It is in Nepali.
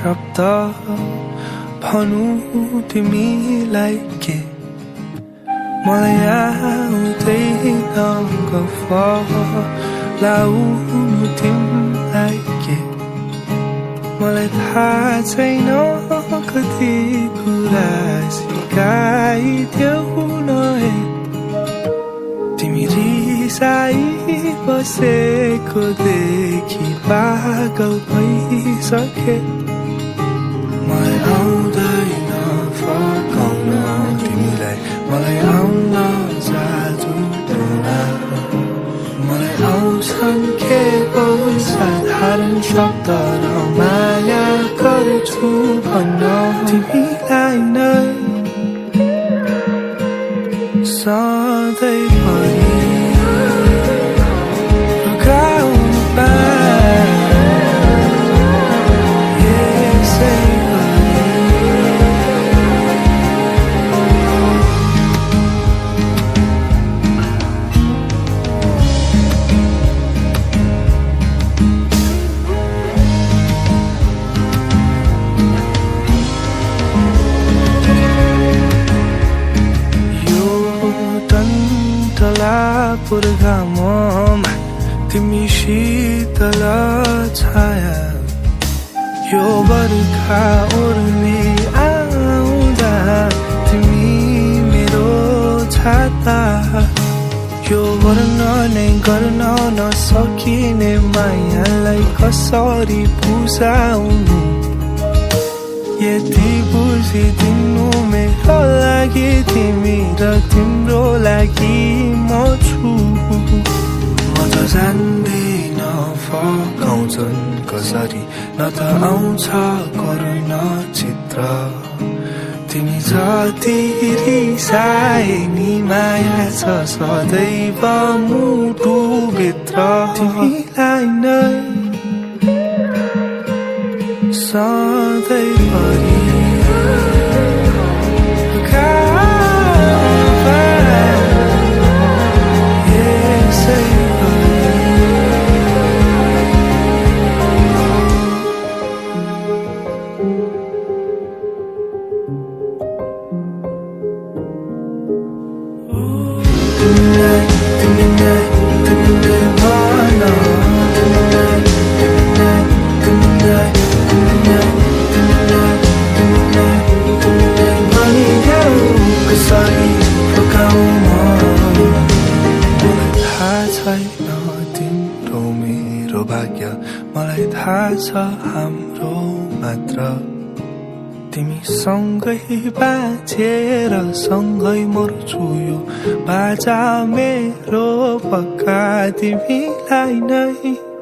शब्द भनु तिमीलाई के मलाई आउँदैन गफलाउनु तिमीलाई के मलाई थाहा छैन कति कुरा सिकाइदेऊ न तिमी रिसाई बसेको देखि पागल भइसके मलाई आउँदैन फर्काउन तिमीलाई मलाई आउन जादु टोना मलाई आउँछन् केवल साधारण शब्द र माया गर्छु भन्न तिमीलाई नै सधैँभरि पुर्गाममा तिमी शीतल छाया यो बर्खा ओर्ली आउँदा तिमी मेरो छाता यो वर्णनै गर्न नसकिने मायालाई कसरी बुझाउनु यति बुझिदिनु मेरो लागि तिमी र तिम्रो लागि म छु म त जान्दिन फर्काउँछन् कसरी न त आउँछ करुणा चित्र तिमी जति रिसाए नि माया छ सदैव मुटुभित्र तिमीलाई नै सधैँभरि तिम्रो मेरो भाग्य मलाई थाहा छ हाम्रो मात्र तिमी सँगै बाँचेर सँगै मर्छु यो बाजा मेरो पक्का तिमीलाई नै